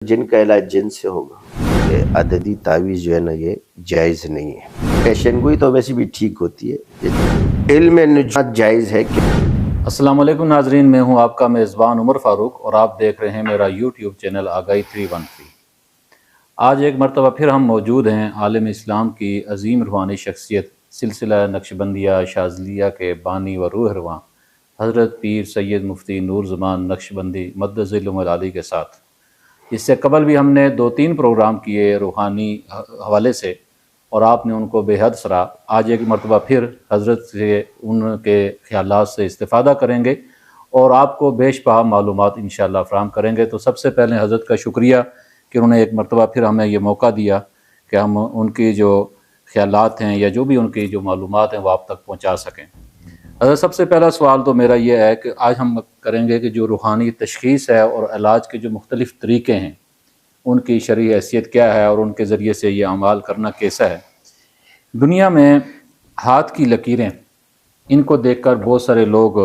جن کا علاج جن سے ہوگا، یہ عددی تعویذ جو ہے نا یہ جائز نہیں ہے۔ پیشن گوئی تو ویسے بھی ٹھیک ہوتی ہے، علم نجات جائز ہے کہ السلام علیکم ناظرین، میں ہوں آپ کا میزبان عمر فاروق اور آپ دیکھ رہے ہیں میرا یوٹیوب چینل آگاہی 313۔ آج ایک مرتبہ پھر ہم موجود ہیں عالم اسلام کی عظیم روحانی شخصیت سلسلہ نقشبندیہ شاذلیہ کے بانی و روح رواں حضرت پیر سید مفتی نور زمان نقشبندی مدظ ذلہ العالی کے ساتھ۔ اس سے قبل بھی ہم نے 2-3 پروگرام کیے روحانی حوالے سے اور آپ نے ان کو بے حد سراہا۔ آج ایک مرتبہ پھر حضرت سے ان کے خیالات سے استفادہ کریں گے اور آپ کو بیش بہا معلومات انشاءاللہ فراہم کریں گے۔ تو سب سے پہلے حضرت کا شکریہ کہ انہوں نے ایک مرتبہ پھر ہمیں یہ موقع دیا کہ ہم ان کی جو خیالات ہیں یا جو بھی ان کی جو معلومات ہیں وہ آپ تک پہنچا سکیں۔ حضرت سب سے پہلا سوال تو میرا یہ ہے کہ آج ہم کریں گے کہ جو روحانی تشخیص ہے اور علاج کے جو مختلف طریقے ہیں ان کی شرعی حیثیت کیا ہے اور ان کے ذریعے سے یہ اعمال کرنا کیسا ہے۔ دنیا میں ہاتھ کی لکیریں، ان کو دیکھ کر بہت سارے لوگ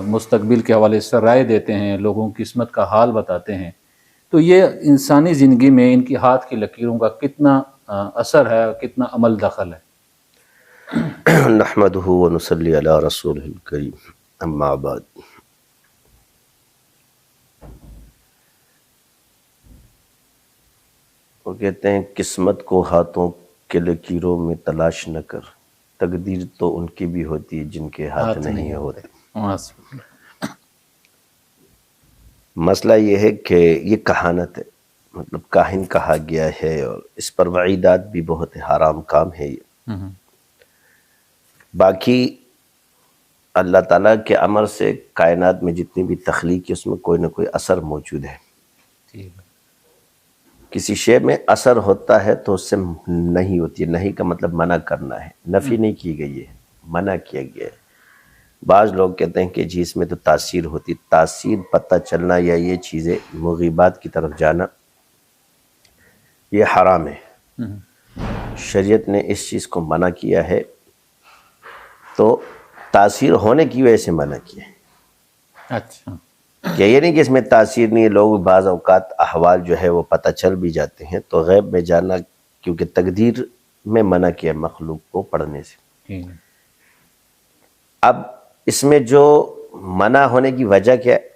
مستقبل کے حوالے سے رائے دیتے ہیں، لوگوں کی قسمت کا حال بتاتے ہیں۔ تو یہ انسانی زندگی میں ان کی ہاتھ کی لکیروں کا کتنا اثر ہے، کتنا عمل دخل ہے؟ نحمدہ و نصلی علی رسول الکریم، اما بعد۔ وہ کہتے ہیں قسمت کو ہاتھوں کے لکیروں میں تلاش نہ کر، تقدیر تو ان کی بھی ہوتی ہے جن کے ہاتھ نہیں ہوتے۔ مسئلہ یہ ہے کہ یہ کہانت ہے، مطلب کاہن کہا گیا ہے اور اس پر وعیدات بھی بہت حرام کام ہے یہ۔ باقی اللہ تعالیٰ کے امر سے کائنات میں جتنی بھی تخلیق ہے اس میں کوئی نہ کوئی اثر موجود ہے۔ کسی شے میں اثر ہوتا ہے تو اس سے نہیں ہوتی ہے، نہیں کا مطلب منع کرنا ہے، نفی نہیں کی گئی ہے، منع کیا گیا ہے۔ بعض لوگ کہتے ہیں کہ جی اس میں تو تاثیر ہوتی، تاثیر پتہ چلنا یا یہ چیزیں مغیبات کی طرف جانا یہ حرام ہے۔ شریعت نے اس چیز کو منع کیا ہے، تو تاثیر ہونے کی وجہ سے منع کیا ہے۔ اچھا، کہ یہ نہیں کہ اس میں تاثیر نہیں ہے، لوگ بعض اوقات احوال جو ہے وہ پتہ چل بھی جاتے ہیں، تو غیب میں جانا کیونکہ تقدیر میں منع کیا مخلوق کو پڑھنے سے۔ اب اس میں جو منع ہونے کی وجہ کیا ہے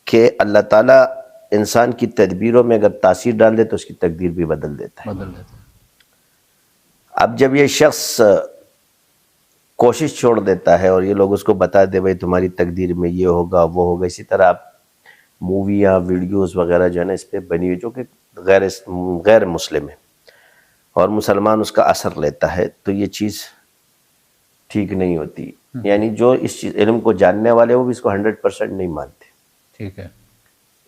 کہ اللہ تعالیٰ انسان کی تدبیروں میں اگر تاثیر ڈال دے تو اس کی تقدیر بھی بدل دیتا ہے۔ اب جب یہ شخص کوشش چھوڑ دیتا ہے اور یہ لوگ اس کو بتا دے بھائی تمہاری تقدیر میں یہ ہوگا وہ ہوگا، اسی طرح آپ موویاں ویڈیوز وغیرہ جو ہے نا اس پہ بنی ہوئی جو کہ غیر مسلم ہے اور مسلمان اس کا اثر لیتا ہے، تو یہ چیز ٹھیک نہیں ہوتی۔ یعنی جو اس چیز علم کو جاننے والے وہ بھی اس کو 100% نہیں مانتے، ٹھیک ہے،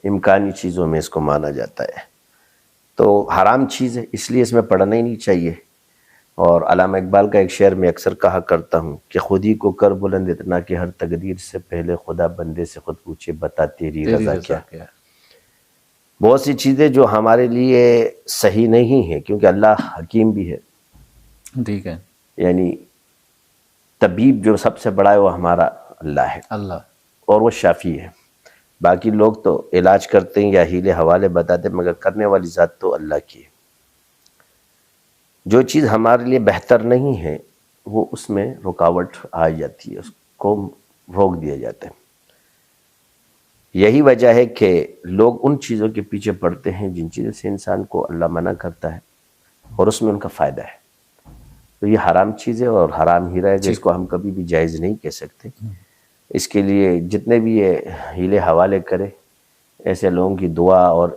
امکانی چیزوں میں اس کو مانا جاتا ہے، تو حرام چیز ہے، اس لیے اس میں پڑھنا ہی نہیں چاہیے۔ اور علامہ اقبال کا ایک شعر میں اکثر کہا کرتا ہوں کہ خودی کو کر بلند اتنا کہ ہر تقدیر سے پہلے خدا بندے سے خود پوچھے بتا تیری رضا کیا۔ بہت سی چیزیں جو ہمارے لیے صحیح نہیں ہیں کیونکہ اللہ حکیم بھی ہے، ٹھیک ہے، یعنی طبیب جو سب سے بڑا ہے وہ ہمارا اللہ ہے، اور وہ شافی ہے۔ باقی لوگ تو علاج کرتے ہیں یا ہیلے حوالے بتاتے ہیں، مگر کرنے والی ذات تو اللہ کی ہے۔ جو چیز ہمارے لیے بہتر نہیں ہے وہ اس میں رکاوٹ آ جاتی ہے، اس کو روک دیا جاتا ہے۔ یہی وجہ ہے کہ لوگ ان چیزوں کے پیچھے پڑتے ہیں جن چیزوں سے انسان کو اللہ منع کرتا ہے اور اس میں ان کا فائدہ ہے، تو یہ حرام چیز ہے اور حرام ہی رہے گا، اس کو ہم کبھی بھی جائز نہیں کہہ سکتے۔ اس کے لیے جتنے بھی یہ ہیلے حوالے کرے، ایسے لوگوں کی دعا اور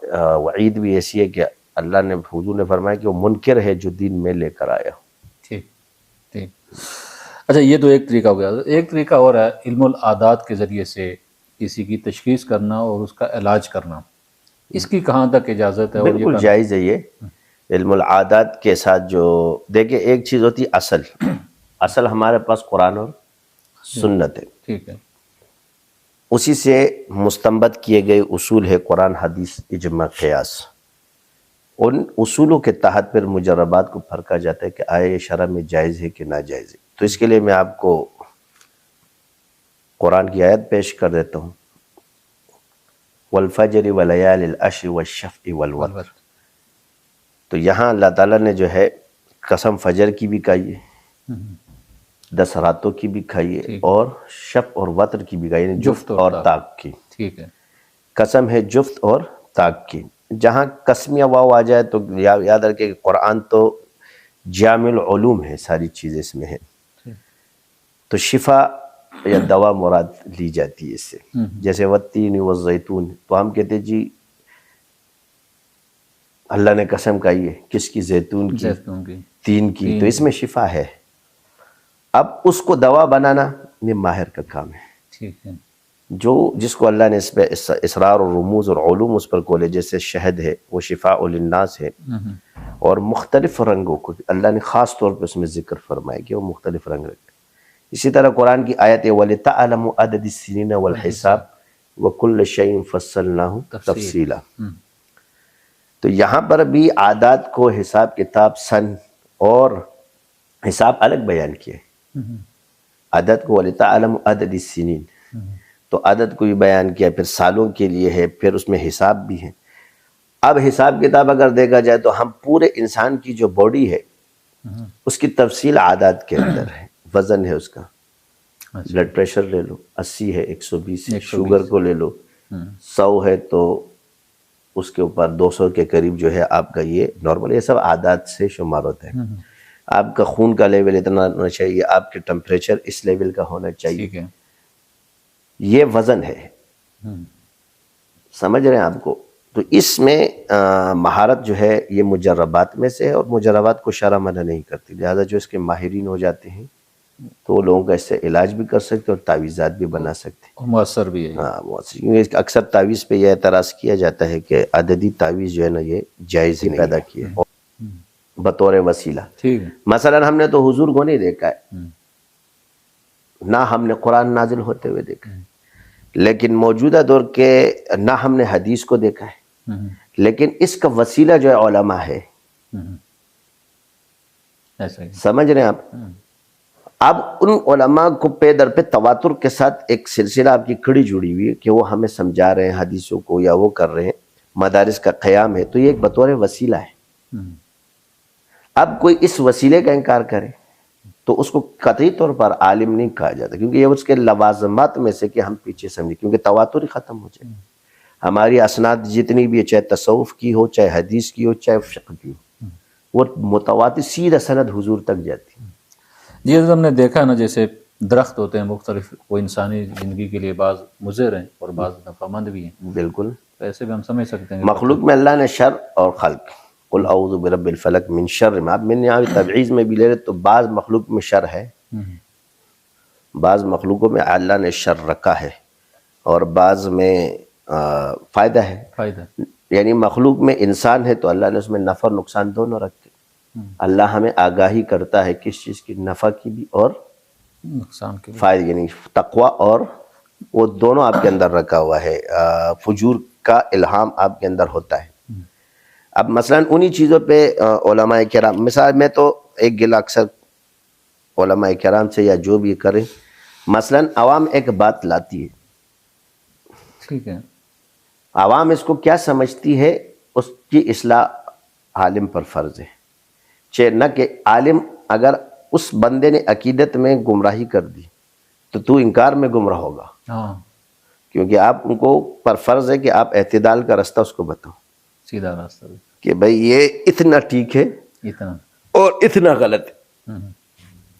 وعید بھی ایسی ہے کہ اللہ نے حضور نے فرمایا کہ وہ منکر ہے جو دین میں لے کر آیا ہو۔ ٹھیک ٹھیک۔ اچھا، یہ تو ایک طریقہ ہو گیا۔ ایک طریقہ اور ہے علم العادات کے ذریعے سے کسی کی تشخیص کرنا اور اس کا علاج کرنا، اس کی کہاں تک اجازت ہے؟ بالکل جائز ہے یہ علم العادات کے ساتھ۔ جو دیکھیں ایک چیز ہوتی ہے اصل ہمارے پاس قرآن اور سنت ہے، ٹھیک ہے، اسی سے مستنبط کیے گئے اصول ہے قرآن حدیث اجماع قیاس۔ ان اصولوں کے تحت پھر مجربات کو پرکھا جاتا ہے کہ آیا یہ شرع میں جائز ہے کہ ناجائز ہے۔ تو اس کے لیے میں آپ کو قرآن کی آیت پیش کر دیتا ہوں۔ والفجر ولیال العشر والشفع والوتر. تو یہاں اللہ تعالیٰ نے جو ہے قسم فجر کی بھی کہی ہے، 10 راتوں کی بھی کھائی ہے، اور شفع اور وتر کی بھی کہی ہے، جفت اور طاق کی. ٹھیک ہے، قسم ہے جفت اور طاق کی. جہاں قسمیہ واو آ جائے تو یاد رکھے کہ قرآن تو جامع العلوم ہے، ساری چیزیں اس میں ہیں، تو شفا یا دوا مراد لی جاتی ہے اس سے. جیسے والتین والزیتون، تو ہم کہتے جی اللہ نے قسم کھائی ہے، کس کی؟ زیتون کی، تین کی، تو اس میں شفا ہے. اب اس کو دوا بنانا یہ ماہر کا کام ہے. ٹھیک ہے، جس کو اللہ نے اس پہ اسرار اور رموز اور علوم اس پر کھولے، جیسے شہد ہے وہ شفاء للناس ہے، اور مختلف رنگوں کو اللہ نے خاص طور پہ اس میں ذکر فرمایا کہ وہ مختلف رنگ رکھتے. اسی طرح قرآن کی آیت ہے وَلِتَعْلَمُوا عَدَدَ السِّنِينَ وَالْحِسَابَ وَكُلَّ شَيْءٍ فَصَّلْنَاهُ تَفْصِيلًا. تو یہاں پر بھی عادات کو حساب کتاب سن اور حساب الگ بیان کیا ہے. عدد کو وَلِتَعْلَمُوا عَدَدَ السِّنِينَ، تو عدد کو بھی بیان کیا، پھر سالوں کے لیے ہے، پھر اس میں حساب بھی ہے. اب حساب کتاب اگر دیکھا جائے تو ہم پورے انسان کی جو باڈی ہے اس کی تفصیل عادات کے اندر ہے. وزن ہے اس کا، بلڈ پریشر لے لو 80 ہے، 120 ہے، شوگر کو لے لو 100 ہے تو اس کے اوپر 200 کے قریب جو ہے آپ کا یہ نارمل، یہ سب عادات سے شمار ہوتا ہے. آپ کا خون کا لیول اتنا ہونا چاہیے، آپ کے ٹمپریچر اس لیول کا ہونا چاہیے، یہ وزن ہے. سمجھ رہے ہیں آپ کو؟ تو اس میں مہارت جو ہے یہ مجربات میں سے ہے، اور مجربات کو شرع منع نہیں کرتی، لہذا جو اس کے ماہرین ہو جاتے ہیں تو وہ لوگوں کا اس سے علاج بھی کر سکتے اور تعویذات بھی بنا سکتے ہیں. مؤثر بھی ہے. ہاں مؤثر، کیونکہ اکثر تعویذ پہ یہ اعتراض کیا جاتا ہے کہ عددی تعویذ جو ہے نا یہ جائز ہی پیدا کی ہے بطور وسیلہ. ٹھیک ہے، مثلا ہم نے تو حضور کو نہیں دیکھا ہے، نہ ہم نے قرآن نازل ہوتے ہوئے دیکھا ہے، لیکن موجودہ دور کے نہ ہم نے حدیث کو دیکھا ہے، لیکن اس کا وسیلہ جو ہے علماء ہے. سمجھ رہے ہیں آپ؟ اب ان علماء کو پے در پہ تواتر کے ساتھ ایک سلسلہ آپ کی کڑی جڑی ہوئی ہے کہ وہ ہمیں سمجھا رہے ہیں حدیثوں کو یا وہ کر رہے ہیں، مدارس کا قیام ہے، تو یہ ایک بطور وسیلہ ہے. اب کوئی اس وسیلے کا انکار کرے تو اس کو قطعی طور پر عالم نہیں کہا جاتا، کیونکہ یہ اس کے لوازمات میں سے کہ ہم پیچھے سمجھیں، کیونکہ تواتر ہی ختم ہو جائے. ہماری اسناد جتنی بھی ہے، چاہے تصوف کی ہو، چاہے حدیث کی ہو، چاہے فقہ کی ہو، وہ متواتر سیدھا سند حضور تک جاتی ہے. جی حضرت، ہم نے دیکھا نا جیسے درخت ہوتے ہیں مختلف، وہ انسانی زندگی کے لیے بعض مضر ہیں اور بعض نفع مند بھی ہیں. بالکل، ایسے بھی ہم سمجھ سکتے ہیں مخلوق میں اللہ نے شر اور خلق، قل اعوذ برب الفلق من شر ما، آپ میں نے یہاں تبعیض میں بھی لے رہے تو بعض مخلوق میں شر ہے، بعض مخلوقوں میں اللہ نے شر رکھا ہے اور بعض میں فائدہ ہے. یعنی مخلوق میں انسان ہے تو اللہ نے اس میں نفع اور نقصان دونوں رکھے. اللہ ہمیں آگاہی کرتا ہے کس چیز کی، نفع کی بھی اور نقصان کے فائدہ، یعنی تقوی، اور وہ دونوں آپ کے اندر رکھا ہوا ہے. فجور کا الہام آپ کے اندر ہوتا ہے. اب مثلا انہی چیزوں پہ علماء کرام، مثال میں تو ایک گلہ اکثر علماء کرام سے یا جو بھی کریں، مثلا عوام ایک بات لاتی ہے، ٹھیک ہے، عوام اس کو کیا سمجھتی ہے، اس کی اصلاح عالم پر فرض ہے. چاہے نہ کہ عالم اگر اس بندے نے عقیدت میں گمراہی کر دی تو انکار میں گمراہ ہوگا، کیونکہ آپ ان کو پر فرض ہے کہ آپ اعتدال کا راستہ اس کو بتاؤ، سیدھا راستہ، کہ بھئی یہ اتنا ٹھیک ہے اتنا اور اتنا غلط ہے.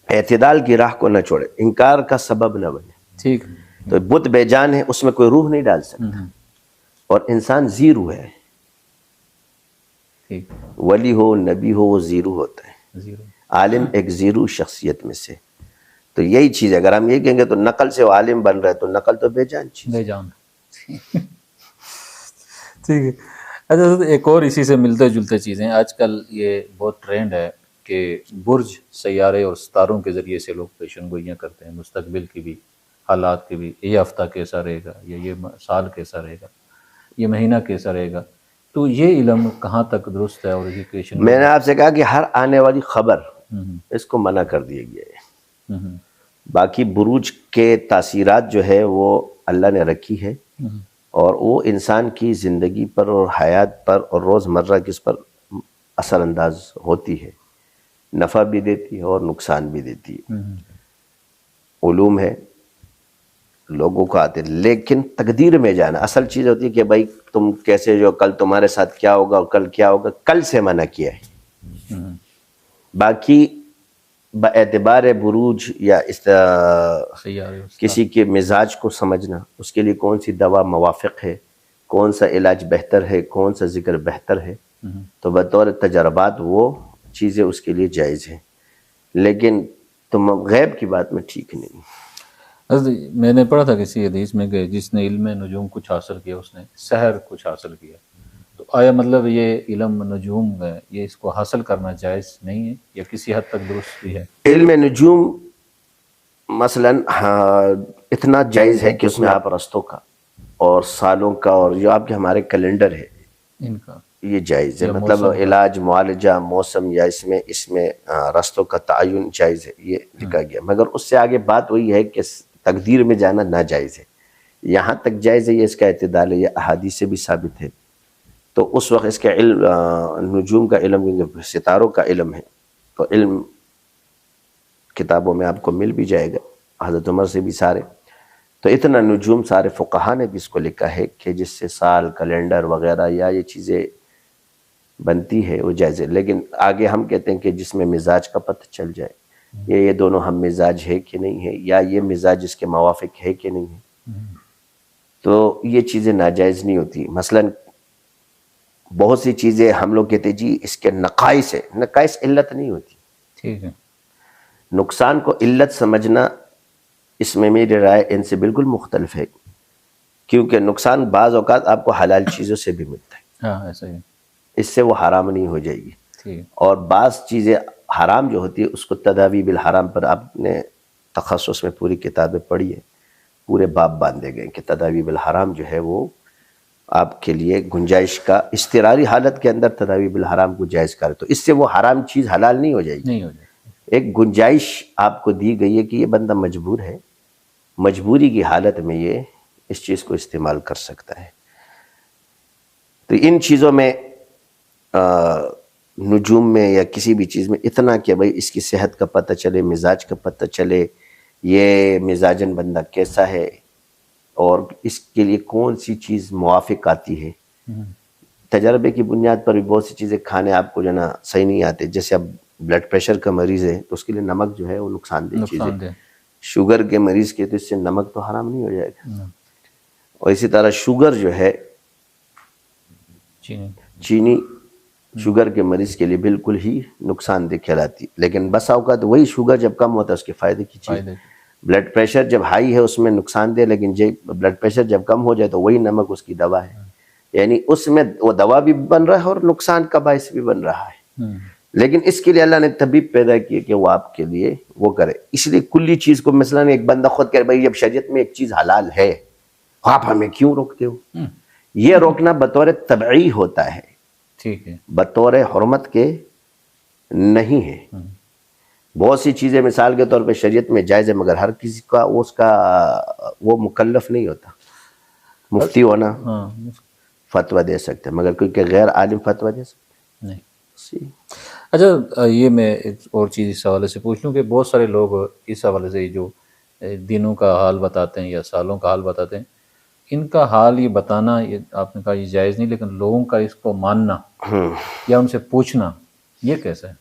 اعتدال کی راہ کو نہ چھوڑے، انکار کا سبب نہ بنے. ٹھیک، تو بت بے جان ہے، اس میں کوئی روح نہیں ڈال سکتا، اور انسان زیرو ہے. ولی ہو، نبی ہو، وہ زیرو ہوتا ہے. عالم ایک زیرو شخصیت میں سے. تو یہی چیز ہے، اگر ہم یہ کہیں گے تو نقل سے وہ عالم بن رہے تو نقل تو بے جان چیز، بے جان. ٹھیک ہے. اچھا، ایک اور اسی سے ملتے جلتے چیزیں، آج کل یہ بہت ٹرینڈ ہے کہ برج، سیارے اور ستاروں کے ذریعے سے لوگ پیشن گوئیاں کرتے ہیں، مستقبل کی بھی، حالات کی بھی، یہ ہفتہ کیسا رہے گا، یا یہ سال کیسا رہے گا، یہ مہینہ کیسا رہے گا. تو یہ علم کہاں تک درست ہے؟ اور یہ پیشن، میں نے آپ سے کہا کہ ہر آنے والی خبر اس کو منع کر دیا گیا ہے. باقی بروج کے تاثیرات جو ہے وہ اللہ نے رکھی ہے، اور وہ انسان کی زندگی پر اور حیات پر اور روزمرہ کی اس پر اثر انداز ہوتی ہے، نفع بھی دیتی ہے اور نقصان بھی دیتی ہے۔ علوم ہے، لوگوں کو آتے، لیکن تقدیر میں جانا اصل چیز ہوتی ہے کہ بھائی تم کیسے جو کل تمہارے ساتھ کیا ہوگا اور کل کیا ہوگا، کل سے منع کیا ہے۔ باقی باعتبار بروج یا کسی کے مزاج کو سمجھنا، اس کے لیے کون سی دوا موافق ہے، کون سا علاج بہتر ہے، کون سا ذکر بہتر ہے، تو بطور تجربات وہ چیزیں اس کے لیے جائز ہیں، لیکن تم غیب کی بات میں ٹھیک نہیں۔ میں نے پڑھا تھا کسی حدیث میں کہ جس نے علم نجوم کچھ حاصل کیا اس نے سحر کچھ حاصل کیا، تو آیا مطلب یہ علم نجوم ہے یہ اس کو حاصل کرنا جائز نہیں ہے یا کسی حد تک درست بھی ہے؟ علم نجوم مثلا اتنا جائز ہے کہ اس میں آپ رستوں کا اور سالوں کا اور جو آپ کے ہمارے کیلنڈر ہے ان کا یہ جائز ہے، مطلب علاج معالجہ موسم یا اس میں رستوں کا تعین جائز ہے، یہ لکھا گیا، مگر اس سے آگے بات وہی ہے کہ تقدیر میں جانا ناجائز ہے۔ یہاں تک جائز ہے، یہ اس کا اعتدال ہے، یہ احادیث سے بھی ثابت ہے۔ تو اس وقت اس کا علم نجوم کا علم، ستاروں کا علم ہے، تو علم کتابوں میں آپ کو مل بھی جائے گا، حضرت عمر سے بھی سارے، تو اتنا نجوم سارے فقہا نے بھی اس کو لکھا ہے کہ جس سے سال کیلنڈر وغیرہ یا یہ چیزیں بنتی ہے وہ جائز ہے۔ لیکن آگے ہم کہتے ہیں کہ جس میں مزاج کا پتہ چل جائے، یہ دونوں ہم مزاج ہے کہ نہیں ہے، یا یہ مزاج اس کے موافق ہے کہ نہیں ہے، تو یہ چیزیں ناجائز نہیں ہوتی۔ مثلا بہت سی چیزیں ہم لوگ کہتے جی اس کے نقائص ہے، نقائص علت نہیں ہوتی، ٹھیک ہے، نقصان کو علت سمجھنا اس میں میری رائے ان سے بالکل مختلف ہے، کیونکہ نقصان بعض اوقات آپ کو حلال چیزوں سے بھی ملتا ہے، ہاں ایسا ہی، اس سے وہ حرام نہیں ہو جائے گی، ٹھیک، اور بعض چیزیں حرام جو ہوتی ہے اس کو تداوی بالحرام پر آپ نے تخصص میں پوری کتابیں پڑھی ہے، پورے باب باندھے گئے کہ تداوی بالحرام جو ہے وہ آپ کے لیے گنجائش کا اضطراری حالت کے اندر تداوی بالحرام کو جائز کرے، تو اس سے وہ حرام چیز حلال نہیں ہو جائے گی، نہیں ہو جائے، ایک گنجائش آپ کو دی گئی ہے کہ یہ بندہ مجبور ہے، مجبوری کی حالت میں یہ اس چیز کو استعمال کر سکتا ہے۔ تو ان چیزوں میں نجوم میں یا کسی بھی چیز میں اتنا کہ بھئی اس کی صحت کا پتہ چلے، مزاج کا پتہ چلے، یہ مزاجن بندہ کیسا ہے اور اس کے لیے کون سی چیز موافق آتی ہے۔ تجربے کی بنیاد پر بھی بہت سی چیزیں کھانے آپ کو جو ہے نا صحیح نہیں آتے، جیسے اب بلڈ پریشر کا مریض ہے تو اس کے لیے نمک جو ہے وہ نقصان دہ چیز ہے، شوگر کے مریض کے تو اس سے نمک تو حرام نہیں ہو جائے گا، اور اسی طرح شوگر جو ہے چینی شوگر کے مریض کے لیے بالکل ہی نقصان دہ کہلاتی، لیکن بس اوقات وہی شوگر جب کم ہوتا ہے اس کے فائدے کی چیز، بلڈ پریشر جب ہائی ہے اس میں نقصان دہ، لیکن بلڈ پریشر جب کم ہو جائے تو وہی نمک اس کی دوا ہے، یعنی اس میں وہ دوا بھی بن رہا ہے اور نقصان کا باعث بھی بن رہا ہے، لیکن اس کے لیے اللہ نے طبیب پیدا کیے کہ وہ آپ کے لیے وہ کرے۔ اس لیے کلی چیز کو مثلا ایک بندہ خود کہے بھائی جب شریعت میں ایک چیز حلال ہے آپ ہمیں کیوں روکتے ہو، یہ روکنا بطور طبعی ہوتا ہے، ٹھیک ہے، بطور حرمت کے نہیں ہے۔ بہت سی چیزیں مثال کے طور پہ شریعت میں جائز ہے، مگر ہر کسی کا وہ مکلف نہیں ہوتا، مفتی ہونا فتویٰ دے سکتے ہیں، مگر کیونکہ غیر عالم فتویٰ دے سکتے نہیں۔ ہیں۔ اچھا یہ میں ایک اور چیز اس حوالے سے پوچھ لوں کہ بہت سارے لوگ اس حوالے سے جو دنوں کا حال بتاتے ہیں یا سالوں کا حال بتاتے ہیں، ان کا حال یہ بتانا، یہ آپ نے کہا یہ جائز نہیں، لیکن لوگوں کا اس کو ماننا یا ان سے پوچھنا یہ کیسا ہے؟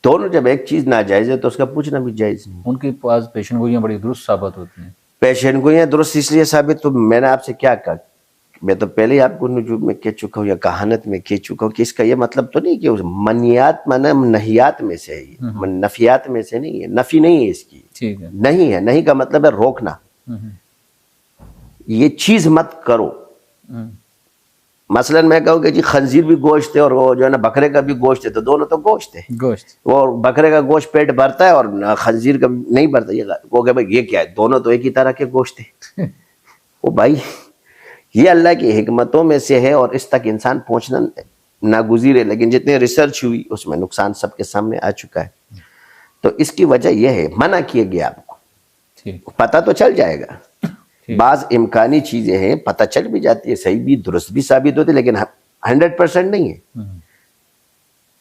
دونوں، جب ایک چیز ناجائز ہے تو اس کا پوچھنا بھی جائز نہیں۔ ان کے پاس پیشن گوئیاں بڑی درست ثابت ہوتی ہیں، پیشن گوئیاں درست اس لیے ثابت، تو میں نے آپ سے کیا کہا، میں تو پہلے ہی آپ کو نجوم میں کہہ چکا ہوں یا کہانت میں کہہ چکا ہوں کہ اس کا یہ مطلب تو نہیں کہ منیات مانا نہیات میں سے ہے، نفیات میں سے نہیں ہے، نفی نہیں ہے اس کی، ٹھیک ہے، نہیں ہے، نہیں کا مطلب ہے روکنا، یہ چیز مت کرو۔ مثلا میں کہوں کہ جی خنزیر بھی گوشت ہے اور وہ جو ہے نا بکرے کا بھی گوشت ہے، تو دونوں تو گوشت ہے، گوشت، وہ بکرے کا گوشت پیٹ بھرتا ہے اور خنزیر کا نہیں بھرتا، وہ کہ بھائی یہ کیا ہے، دونوں تو ایک ہی طرح کے گوشت ہیں۔ وہ بھائی یہ اللہ کی حکمتوں میں سے ہے اور اس تک انسان پہنچنا ناگزیر ہے، لیکن جتنے ریسرچ ہوئی اس میں نقصان سب کے سامنے آ چکا ہے، تو اس کی وجہ یہ ہے منع کیے گیا، آپ کو پتہ تو چل جائے گا، بعض امکانی چیزیں ہیں پتہ چل بھی جاتی ہے، صحیح بھی درست بھی ثابت ہوتی ہے، لیکن 100% نہیں ہے.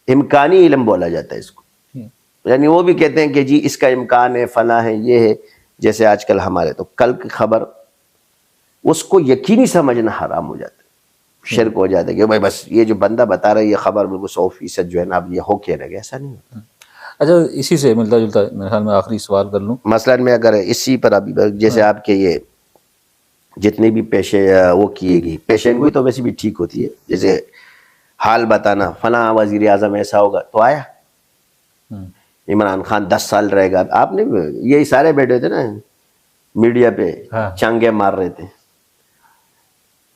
امکانی علم بولا جاتا ہے اس کو. یعنی وہ بھی کہتے ہیں کہ جی اس کا امکان ہے، فلاں ہے، یہ ہے. جیسے آج کل ہمارے تو کل کی خبر اس کو یقینی سمجھنا حرام ہو جاتا ہے، شرک ہو جاتا ہے کہ بھائی بس یہ جو بندہ بتا رہا ہے یہ خبر بالکل 100% جو ہے نا اب یہ ہو کے رہ گیا. ایسا نہیں ہوتا. اچھا، اسی سے ملتا جلتا میرے خیال میں آخری سوال کر لوں. مثلاً میں اگر اسی پر ابھی جیسے آپ کے یہ جتنی بھی پیشے وہ کیے گی پیشین گوئی تو ویسے بھی ٹھیک ہوتی ہے. جیسے حال بتانا فلاں وزیر اعظم ایسا ہوگا تو آیا عمران خان 10 سال رہے گا. آپ نے یہی سارے بیٹھے تھے نا میڈیا پہ چانگے مار رہے تھے.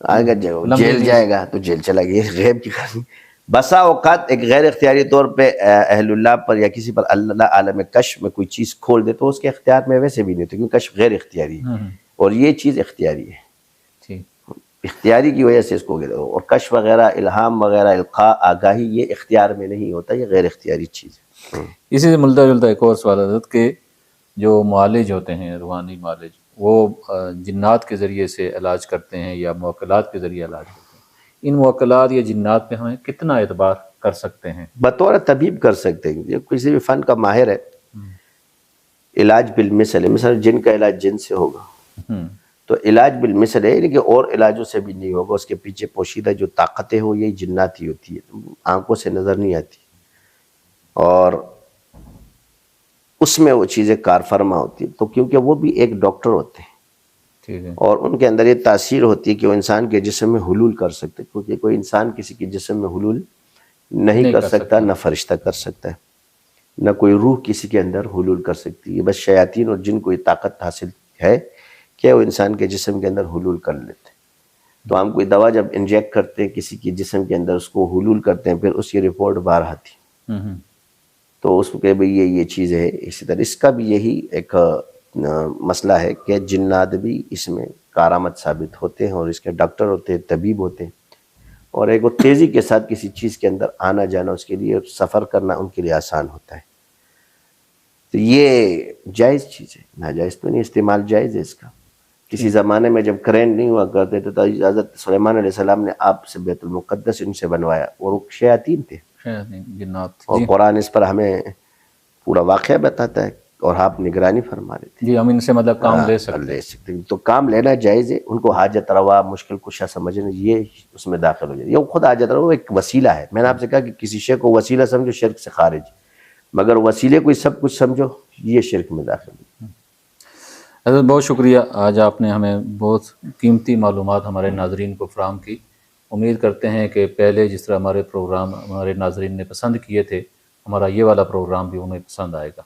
آئے گا جیل جائے گا تو جیل چلا گیا. غیب کی کہانی. بسا اوقات ایک غیر اختیاری طور پہ اہل اللہ پر یا کسی پر اللہ عالم کشف میں کوئی چیز کھول دے تو اس کے اختیار میں ویسے بھی نہیں ہوتی، کیونکہ کشف غیر اختیاری ہے اور یہ چیز اختیاری ہے. اختیاری کی وجہ سے اس کو اور کشف وغیرہ الہام وغیرہ القاء آگاہی یہ اختیار میں نہیں ہوتا، یہ غیر اختیاری چیز ہے. اسی سے ملتا جلتا ایک اور سوال حضرت کہ جو معالج ہوتے ہیں روحانی معالج وہ جنات کے ذریعے سے علاج کرتے ہیں یا موکلات کے ذریعے علاج کرتے ہیں، ان موکلات یا جنات پہ ہمیں کتنا اعتبار کر سکتے ہیں؟ بطور طبیب کر سکتے ہیں. یہ کسی بھی فن کا ماہر ہے علاج بالمثل ہے. مثلا جن کا علاج جن سے ہوگا تو علاج بالمثل ہے، لیکن اور علاجوں سے بھی نہیں ہوگا. اس کے پیچھے پوشیدہ جو طاقتیں ہو یہی جنات ہی ہوتی ہے، آنکھوں سے نظر نہیں آتی اور اس میں وہ چیزیں کار فرما ہوتی ہیں. تو کیونکہ وہ بھی ایک ڈاکٹر ہوتے ہیں اور ان کے اندر یہ تاثیر ہوتی ہے کہ وہ انسان کے جسم میں حلول کر سکتے، کیونکہ کوئی انسان کسی کے جسم میں حلول نہیں کر سکتا، نہ فرشتہ کر سکتا ہے، نہ کوئی روح کسی کے اندر حلول کر سکتی ہے. بس شیاطین اور جن کو یہ طاقت حاصل ہے کہ وہ انسان کے جسم کے اندر حلول کر لیتے ہیں. تو ہم کوئی دوا جب انجیکٹ کرتے ہیں کسی کے جسم کے اندر اس کو حلول کرتے ہیں، پھر اس کی رپورٹ باہر آتی تو اس کے بھی یہ چیز ہے. اسی طرح اس کا بھی یہی ایک مسئلہ ہے کہ جنات بھی اس میں کارآمد ثابت ہوتے ہیں اور اس کے ڈاکٹر ہوتے ہیں، طبیب ہوتے ہیں، اور ایک وہ تیزی کے ساتھ کسی چیز کے اندر آنا جانا اس کے لیے سفر کرنا ان کے لیے آسان ہوتا ہے. تو یہ جائز چیز ہے، ناجائز تو نہیں. استعمال جائز ہے اس کا. کسی زمانے میں جب کرنٹ نہیں ہوا کرتے تھے تو حضرت سلیمان علیہ السلام نے آپ سے بیت المقدس ان سے بنوایا اور وہ شیاطین تھے جنات. اور قرآن اس پر ہمیں پورا واقعہ بتاتا ہے اور آپ نگرانی فرما رہے تھے. جی ہم ان سے مطلب کام لے سکتے ہیں. تو کام لینا جائز ہے. ان کو حاجت روا مشکل کشا سمجھنا یہ اس میں داخل ہو جائے. یہ خود حاجت روا ایک وسیلہ ہے. میں نے آپ سے کہا کہ کسی شے کو وسیلہ سمجھو شرک سے خارج، مگر وسیلے کو سب کچھ سمجھو یہ شرک میں داخل ہے. حضرت بہت شکریہ، آج آپ نے ہمیں بہت قیمتی معلومات ہمارے ناظرین کو فراہم کی. امید کرتے ہیں کہ پہلے جس طرح ہمارے پروگرام ہمارے ناظرین نے پسند کیے تھے، ہمارا یہ والا پروگرام بھی انہیں پسند آئے گا.